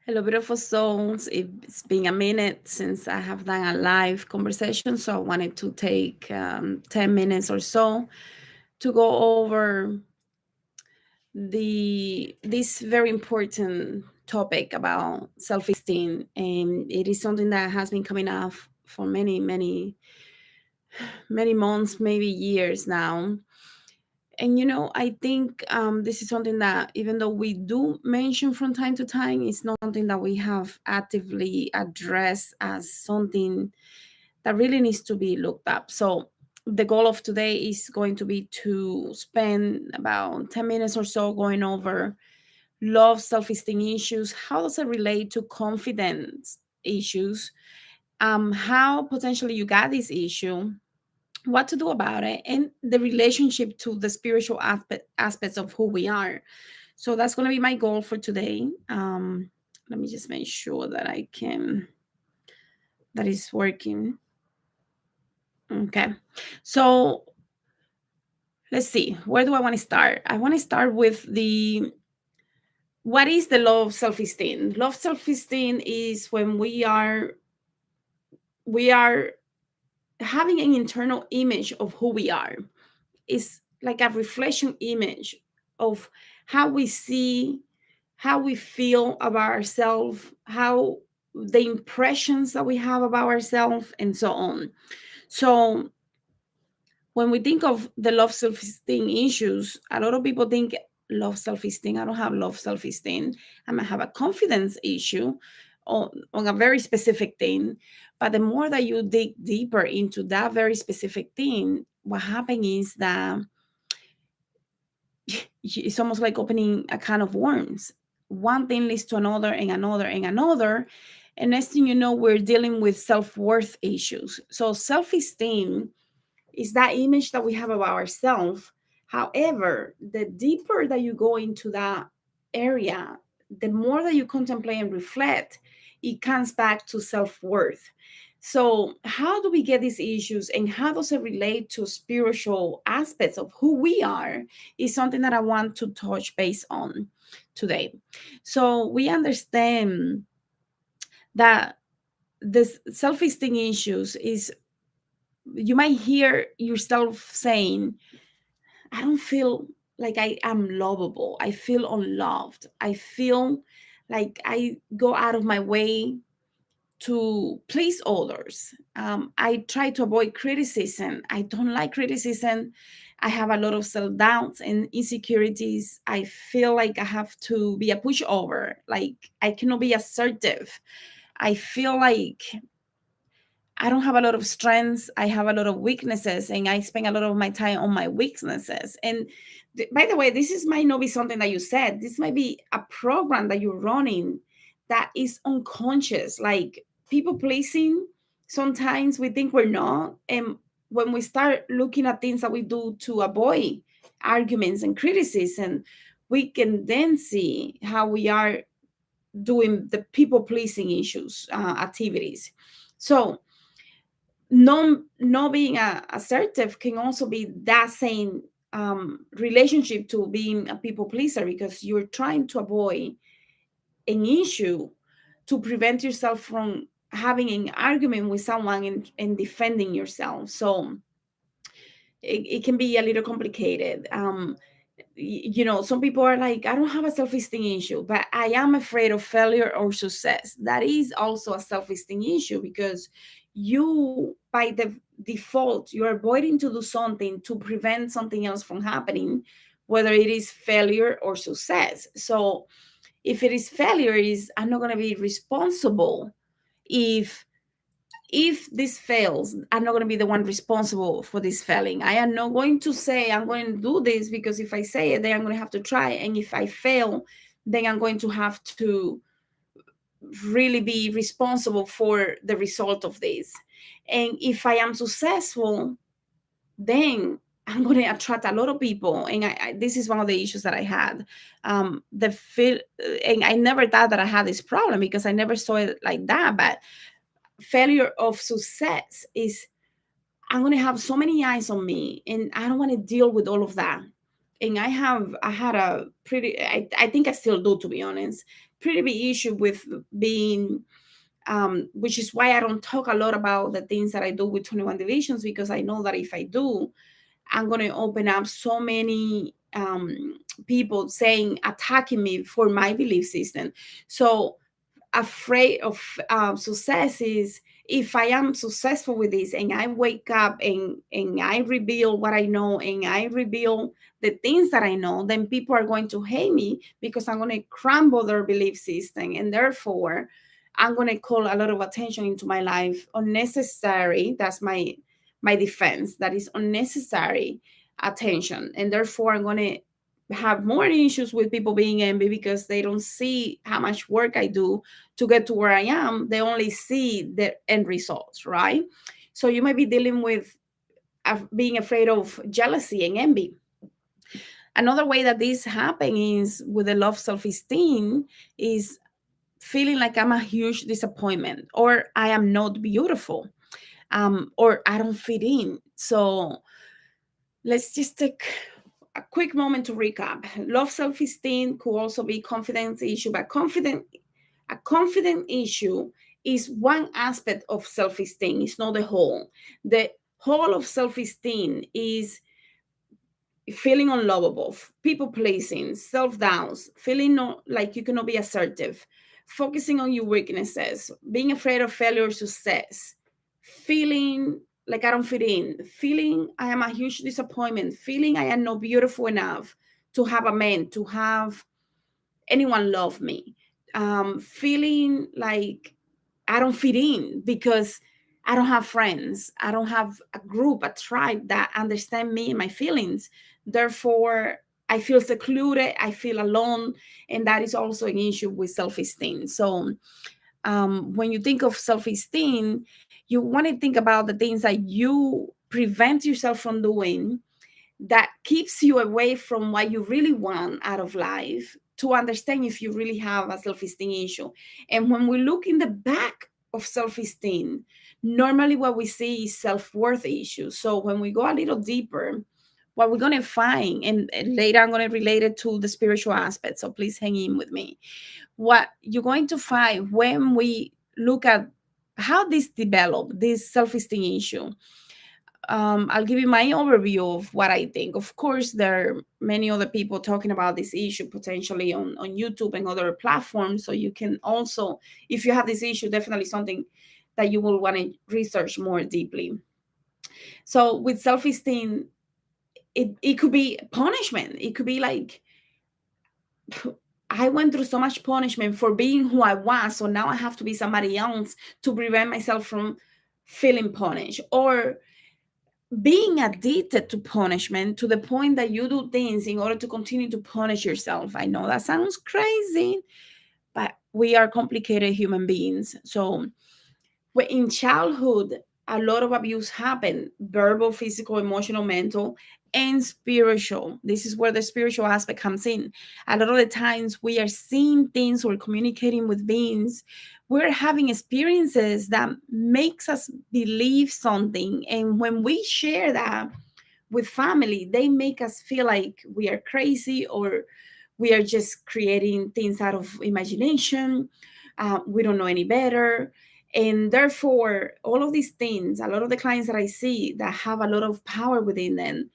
Hello, beautiful souls. It's been a minute since I have done a live conversation, so I wanted to take 10 minutes or so to go over this very important topic about self-esteem. And it is something that has been coming up for many months, maybe years now. And I think this is something that, even though we do mention from time to time, it's not something that we have actively addressed as something that really needs to be looked up. So the goal of today is going to be to spend about 10 minutes or so going over love, self-esteem issues. How does it relate to confidence issues? How potentially you got this issue, what to do about it, and the relationship to the spiritual aspects of who we are. So that's going to be my goal for today. Let me just make sure that is working. Okay, so let's see, where do I want to start? I want to start with the what is the low self-esteem. Low self-esteem is when we are having an internal image of who we are. Is like a reflection image of how we see, how we feel about ourselves, how the impressions that we have about ourselves, and so on. So when we think of the love self-esteem issues, a lot of people think love self-esteem. I don't have love self-esteem. I might have a confidence issue on a very specific thing. But the more that you dig deeper into that very specific thing, what happens is that it's almost like opening a can of worms. One thing leads to another and another and another. And next thing you know, we're dealing with self-worth issues. So self-esteem is that image that we have of ourselves. However, the deeper that you go into that area, the more that you contemplate and reflect, it comes back to self-worth. So, how do we get these issues and how does it relate to spiritual aspects of who we are? Is something that I want to touch base on today. So, we understand that this self-esteem issues is, you might hear yourself saying, I don't feel like I am lovable. I feel unloved. I feel like I go out of my way to please others. I try to avoid criticism. I don't like criticism. I have a lot of self doubts and insecurities. I feel like I have to be a pushover. Like I cannot be assertive. I feel like I don't have a lot of strengths. I have a lot of weaknesses, and I spend a lot of my time on my weaknesses. And by the way, this is might not be something that you said. This might be a program that you're running that is unconscious, like people pleasing. Sometimes we think we're not, and when we start looking at things that we do to avoid arguments and criticism, we can then see how we are doing the people pleasing issues activities. So not being assertive can also be that same relationship to being a people pleaser, because you're trying to avoid an issue to prevent yourself from having an argument with someone and defending yourself. So it can be a little complicated. Some people are like, I don't have a self-esteem issue, but I am afraid of failure or success. That is also a self-esteem issue, because you, by the default, you're avoiding to do something to prevent something else from happening, whether it is failure or success. So if it is failure, is I'm not going to be responsible if this fails. I'm not going to be the one responsible for this failing. I am not going to say I'm going to do this, because if I say it, then I'm going to have to try, and if I fail, then I'm going to have to really be responsible for the result of this. And if I am successful, then I'm going to attract a lot of people. And this is one of the issues that I had. The feel, and I never thought that I had this problem, because I never saw it like that. But failure of success is, I'm going to have so many eyes on me, and I don't want to deal with all of that. and I had a pretty, I think I still do, to be honest, pretty big issue with being, which is why I don't talk a lot about the things that I do with 21 divisions, because I know that if I do, I'm going to open up so many people saying, attacking me for my belief system. So afraid of success is, if I am successful with this and I wake up and I reveal what I know and I reveal the things that I know, then people are going to hate me because I'm going to crumble their belief system. And therefore, I'm going to call a lot of attention into my life, unnecessary. That's my defense. That is unnecessary attention. And therefore, I'm going to have more issues with people being envy because they don't see how much work I do to get to where I am. They only see the end results, right? So you might be dealing with being afraid of jealousy and envy. Another way that this happens is with the low self-esteem is feeling like I'm a huge disappointment, or I am not beautiful, or I don't fit in. So let's just take a quick moment to recap. Low self-esteem could also be confidence issue, but a confident issue is one aspect of self-esteem. It's not the whole. The whole of self-esteem is feeling unlovable, people pleasing, self doubts, feeling like you cannot be assertive, focusing on your weaknesses, being afraid of failure or success, feeling like I don't fit in, feeling I am a huge disappointment, feeling I am not beautiful enough to have a man, to have anyone love me, feeling like I don't fit in because I don't have friends, I don't have a group, a tribe that understand me and my feelings. Therefore, I feel secluded, I feel alone, and that is also an issue with self-esteem. So when you think of self-esteem, you want to think about the things that you prevent yourself from doing that keeps you away from what you really want out of life, to understand if you really have a self-esteem issue. And when we look in the back of self-esteem, normally what we see is self-worth issues. So when we go a little deeper, what we're going to find, and later I'm going to relate it to the spiritual aspect, so please hang in with me. What you're going to find when we look at how this developed, this self-esteem issue, I'll give you my overview of what I think. Of course, there are many other people talking about this issue potentially on YouTube and other platforms. So you can also, if you have this issue, definitely something that you will want to research more deeply. So with self-esteem, it could be punishment. It could be like, I went through so much punishment for being who I was. So now I have to be somebody else to prevent myself from feeling punished. Or being addicted to punishment to the point that you do things in order to continue to punish yourself. I know that sounds crazy, but we are complicated human beings. So in childhood, a lot of abuse happened: verbal, physical, emotional, mental, and spiritual. This is where the spiritual aspect comes in. A lot of the times we are seeing things or communicating with beings, we're having experiences that makes us believe something, and when we share that with family, they make us feel like we are crazy, or we are just creating things out of imagination. We don't know any better. And therefore, all of these things, a lot of the clients that I see that have a lot of power within them,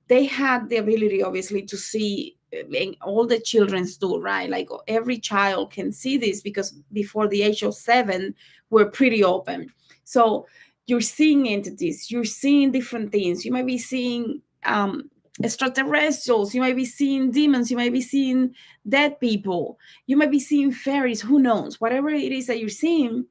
they had the ability, obviously, to see, and all the children's do, right? Like every child can see this, because before the age of 7, we're pretty open. So you're seeing entities, you're seeing different things. You might be seeing extraterrestrials, you might be seeing demons, you might be seeing dead people, you might be seeing fairies, who knows? Whatever it is that you're seeing,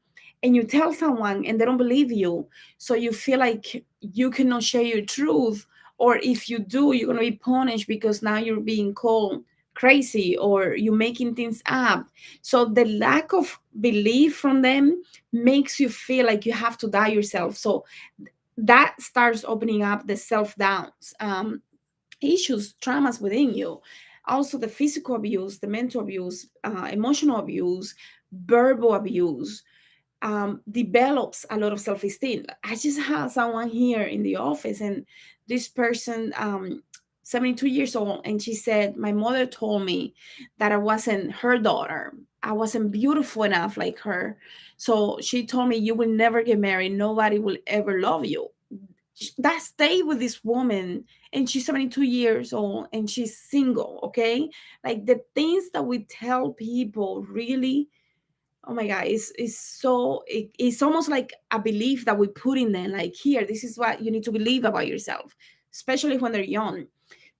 and you tell someone and they don't believe you, so you feel like you cannot share your truth, or if you do, you're going to be punished because now you're being called crazy or you're making things up. So the lack of belief from them makes you feel like you have to die yourself. So that starts opening up the self-doubts, issues, traumas within you. Also the physical abuse, the mental abuse, emotional abuse, verbal abuse, develops a lot of self-esteem. I just had someone here in the office, and this person 72 years old, and she said, my mother told me that I wasn't her daughter. I wasn't beautiful enough like her. So she told me, you will never get married. Nobody will ever love you. That stayed with this woman, and she's 72 years old and she's single. Okay, like the things that we tell people really, oh my god, it's almost like a belief that we put in them, like, here, this is what you need to believe about yourself, especially when they're young.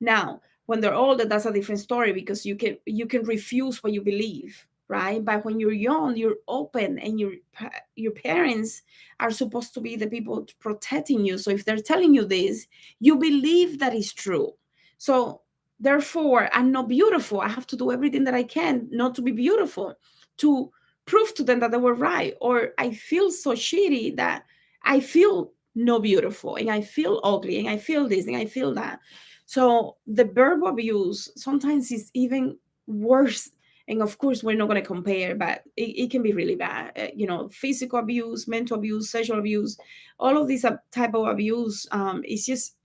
Now, when they're older, that's a different story, because you can refuse what you believe, right? But when you're young, you're open, and your parents are supposed to be the people protecting you. So if they're telling you this, you believe that is true. So therefore, I'm not beautiful. I have to do everything that I can not to be beautiful, to prove to them that they were right. Or I feel so shitty that I feel no beautiful, and I feel ugly, and I feel this, and I feel that. So the verbal abuse sometimes is even worse. And of course, we're not going to compare, but it can be really bad. Physical abuse, mental abuse, sexual abuse, all of this type of abuse is just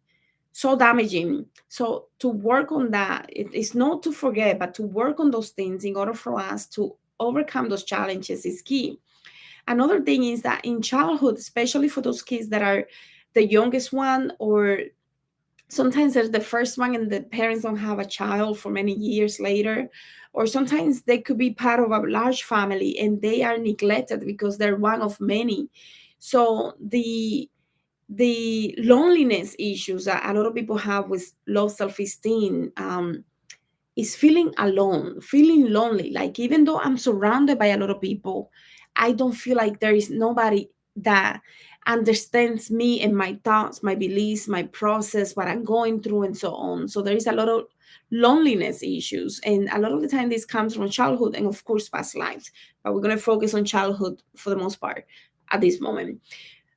so damaging. So to work on that, it's not to forget, but to work on those things in order for us to overcome those challenges is key. Another thing is that in childhood, especially for those kids that are the youngest one, or sometimes they're the first one and the parents don't have a child for many years later, or sometimes they could be part of a large family and they are neglected because they're one of many. So the loneliness issues that a lot of people have with low self-esteem, is feeling alone, feeling lonely. Like, even though I'm surrounded by a lot of people, I don't feel like there is nobody that understands me and my thoughts, my beliefs, my process, what I'm going through, and so on. So there is a lot of loneliness issues. And a lot of the time, this comes from childhood and, of course, past lives. But we're going to focus on childhood for the most part at this moment.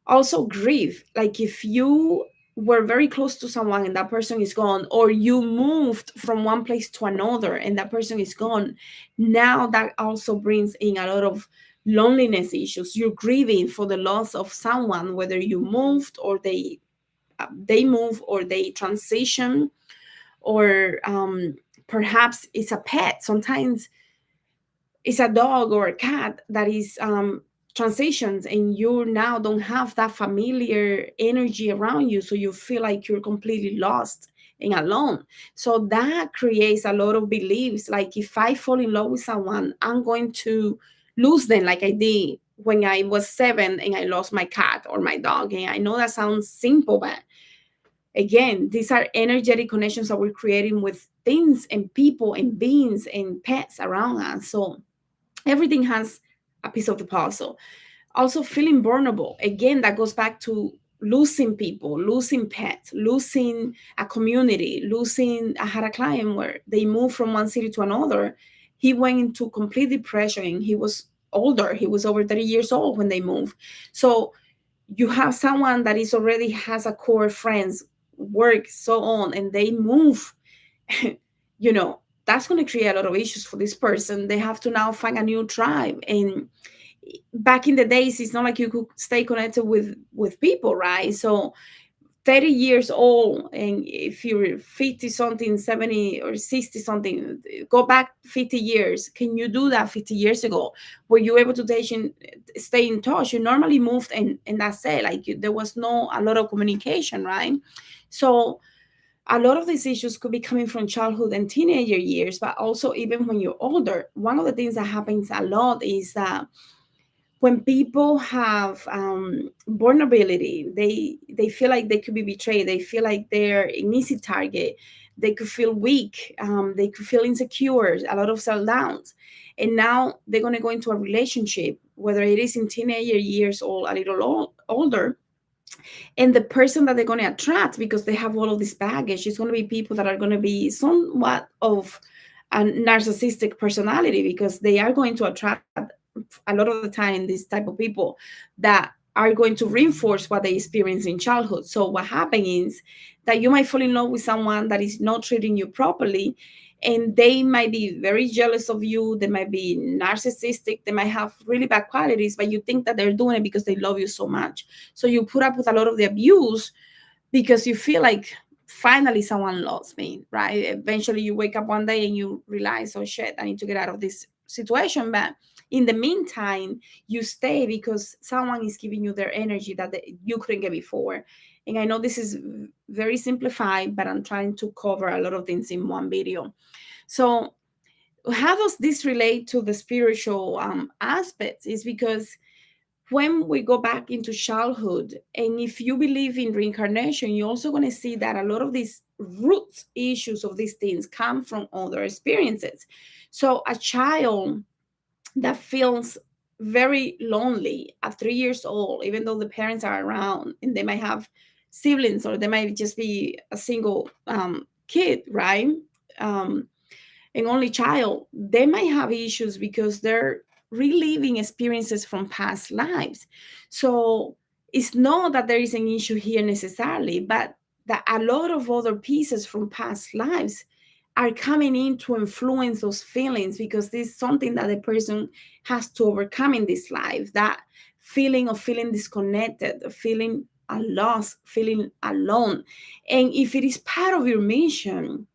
Also, grief. Like, if you were very close to someone and that person is gone, or you moved from one place to another and that person is gone, now that also brings in a lot of loneliness issues. You're grieving for the loss of someone, whether you moved, or they move, or they transition, or perhaps it's a pet. Sometimes it's a dog or a cat that is transitions, and you now don't have that familiar energy around you, so you feel like you're completely lost and alone. So that creates a lot of beliefs, like, if I fall in love with someone, I'm going to lose them, like I did when I was 7 and I lost my cat or my dog. And I know that sounds simple, but again, these are energetic connections that we're creating with things and people and beings and pets around us. So everything has a piece of the puzzle. Also, feeling vulnerable. Again, that goes back to losing people, losing pets, losing a community, losing. I had a client where they moved from one city to another. He went into complete depression, and he was older. He was over 30 years old when they moved. So you have someone that is already has a core friends, work, so on, and they move. you know that's going to create a lot of issues for this person. They have to now find a new tribe. And back in the days, it's not like you could stay connected with people, right? So 30 years old, and if you're 50 something, 70 or 60 something, go back 50 years. Can you do that 50 years ago? Were you able to stay in touch? You normally moved, and that's it. Like, there was no a lot of communication, right? So a lot of these issues could be coming from childhood and teenager years, but also even when you're older. One of the things that happens a lot is that when people have vulnerability, they feel like they could be betrayed. They feel like they're an easy target. They could feel weak. They could feel insecure, a lot of self-doubts. And now they're going to go into a relationship, whether it is in teenager years or a little older, and the person that they're going to attract, because they have all of this baggage, is going to be people that are going to be somewhat of a narcissistic personality, because they are going to attract a lot of the time these type of people that are going to reinforce what they experienced in childhood. So what happens is that you might fall in love with someone that is not treating you properly, and they might be very jealous of you. They might be narcissistic. They might have really bad qualities, but you think that they're doing it because they love you so much. So you put up with a lot of the abuse because you feel like finally someone loves me, right? Eventually you wake up one day and you realize, oh shit, I need to get out of this situation. But in the meantime, you stay because someone is giving you their energy that you couldn't get before. And I know this is very simplified, but I'm trying to cover a lot of things in one video. So how does this relate to the spiritual aspects? Is because when we go back into childhood, and if you believe in reincarnation, you're also going to see that a lot of these root issues of these things come from other experiences. So a child that feels very lonely at 3 years old, even though the parents are around and they might have siblings or they might just be a single kid, right? Um, an only child, they might have issues because they're reliving experiences from past lives. So it's not that there is an issue here necessarily, but that a lot of other pieces from past lives are coming in to influence those feelings, because this is something that the person has to overcome in this life, that feeling of feeling disconnected, of feeling a loss, feeling alone. And if it is part of your mission,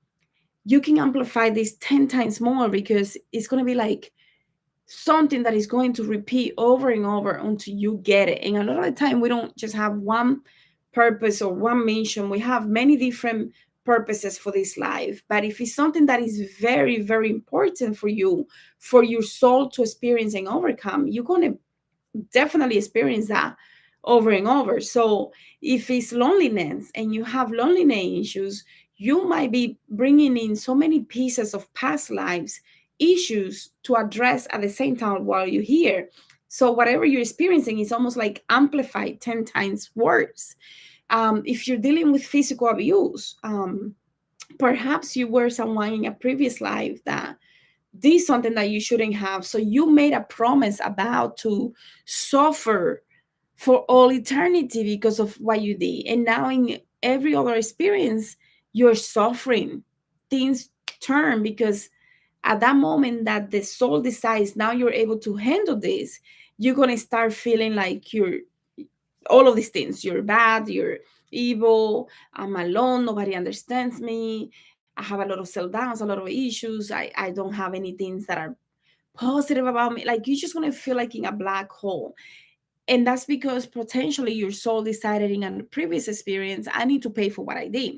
you can amplify this 10 times more, because it's going to be like something that is going to repeat over and over until you get it. And a lot of the time, we don't just have one purpose or one mission, we have many different purposes for this life. But if it's something that is very, very important for you, for your soul to experience and overcome, you're going to definitely experience that over and over. So if it's loneliness and you have loneliness issues, you might be bringing in so many pieces of past lives issues to address at the same time while you're here. So whatever you're experiencing is almost like amplified 10 times worse. If you're dealing with physical abuse, perhaps you were someone in a previous life that did something that you shouldn't have. So you made a promise about to suffer for all eternity because of what you did. And now in every other experience, you're suffering. Things turn because at that moment that the soul decides now you're able to handle this, you're going to start feeling like you're all of these things. You're bad, you're evil, I'm alone, nobody understands me. I have a lot of self-doubts, a lot of issues. I don't have any things that are positive about me. Like you're just going to feel like in a black hole. And that's because potentially your soul decided in a previous experience, I need to pay for what I did.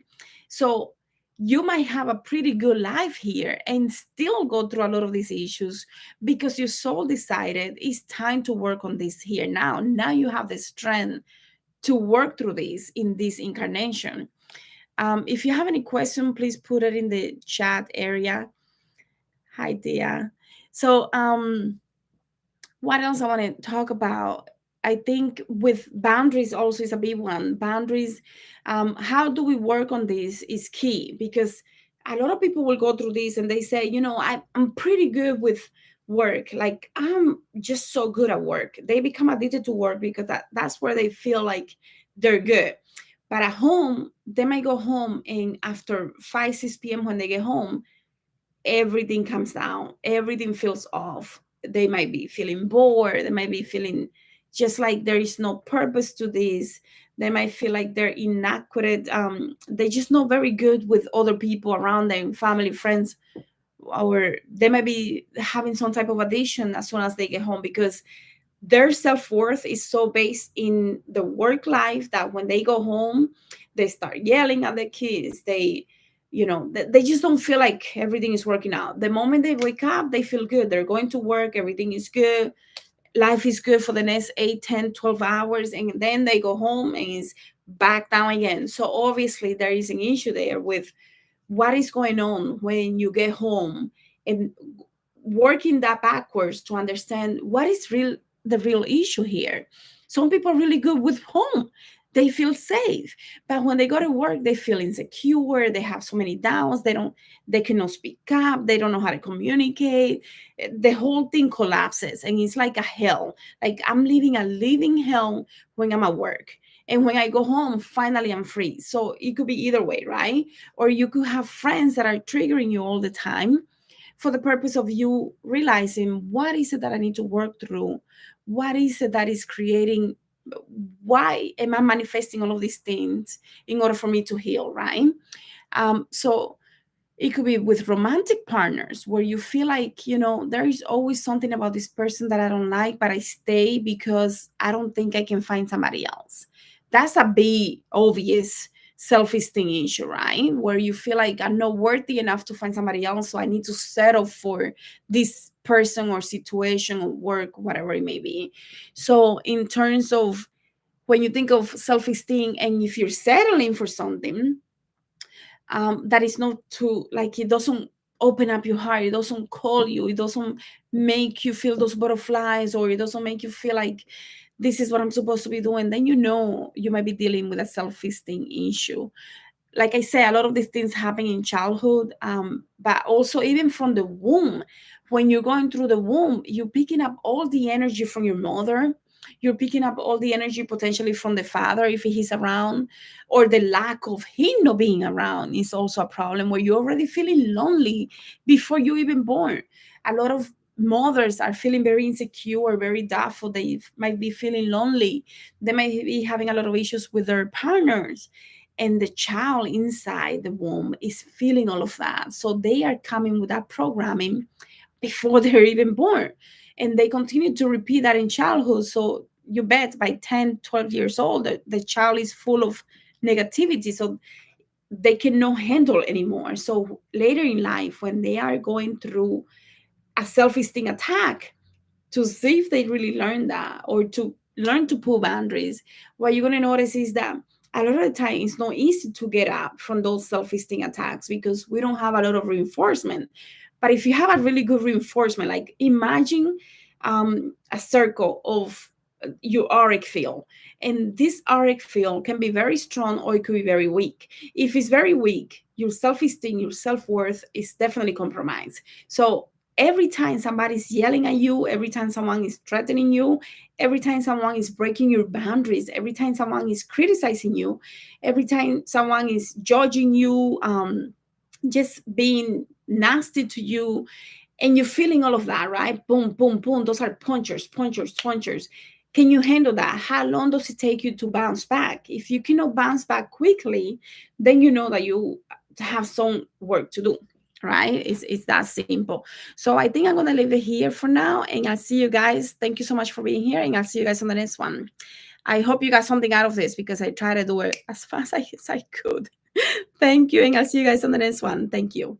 So you might have a pretty good life here and still go through a lot of these issues because your soul decided it's time to work on this here now. Now you have the strength to work through this in this incarnation. If you have any question, please put it in the chat area. Hi, Dia. So, what else I want to talk about? I think with boundaries also is a big one. Boundaries, how do we work on this is key, because a lot of people will go through this and they say, I'm pretty good with work. Like I'm just so good at work. They become addicted to work because that's where they feel like they're good. But at home, they might go home and after 5, 6 p.m. when they get home, everything comes down, everything feels off. They might be feeling bored, they might be feeling just like there is no purpose to this. They might feel like they're inadequate. They're just not very good with other people around them, family, friends, or they might be having some type of addiction as soon as they get home, because their self-worth is so based in the work life that when they go home, they start yelling at the kids. They just don't feel like everything is working out. The moment they wake up, they feel good. They're going to work, everything is good, life is good for the next 8, 10, 12 hours, and then they go home and it's back down again. So obviously there is an issue there with what is going on when you get home, and working that backwards to understand what is the real issue here. Some people are really good with home, they feel safe, but when they go to work they feel insecure, they have so many doubts, they cannot speak up, they don't know how to communicate. The whole thing collapses and it's like a hell. Like I'm living a living hell when I'm at work, and when I go home finally I'm free. So it could be either way, right? Or you could have friends that are triggering you all the time for the purpose of you realizing what is it that I need to work through, what is it that is creating Why am I manifesting all of these things in order for me to heal, right? So it could be with romantic partners where you feel like, there is always something about this person that I don't like, but I stay because I don't think I can find somebody else. That's a big, obvious self-esteem issue, right? Where you feel like I'm not worthy enough to find somebody else, so I need to settle for this person or situation or work, whatever it may be. So, in terms of when you think of self-esteem and if you're settling for something, that is not too, like, it doesn't open up your heart, it doesn't call you, it doesn't make you feel those butterflies, or it doesn't make you feel like this is what I'm supposed to be doing, then you might be dealing with a self-esteem issue. Like I say, a lot of these things happen in childhood, but also even from the womb. When you're going through the womb, you're picking up all the energy from your mother. You're picking up all the energy potentially from the father if he's around, or the lack of him not being around is also a problem where you're already feeling lonely before you even born. A lot of mothers are feeling very insecure, very doubtful. They might be feeling lonely. They might be having a lot of issues with their partners, and the child inside the womb is feeling all of that, so they are coming with that programming before they're even born, and they continue to repeat that in childhood. So you bet by 10, 12 years old the child is full of negativity, so they cannot handle anymore. So later in life, when they are going through a self-esteem attack, to see if they really learn that, or to learn to put boundaries, what you're going to notice is that a lot of the time it's not easy to get up from those self-esteem attacks because we don't have a lot of reinforcement. But if you have a really good reinforcement, like imagine a circle of your auric field, and this auric field can be very strong or it could be very weak. If it's very weak, your self-esteem, your self-worth is definitely compromised. So every time somebody's yelling at you, every time someone is threatening you, every time someone is breaking your boundaries, every time someone is criticizing you, every time someone is judging you, just being nasty to you, and you're feeling all of that, right? Boom, boom, boom. Those are punchers, punchers, punchers. Can you handle that? How long does it take you to bounce back? If you cannot bounce back quickly, then you know that you have some work to do, right? It's that simple. So I think I'm going to leave it here for now, and I'll see you guys. Thank you so much for being here, and I'll see you guys on the next one. I hope you got something out of this because I try to do it as fast as I could. Thank you, and I'll see you guys on the next one. Thank you.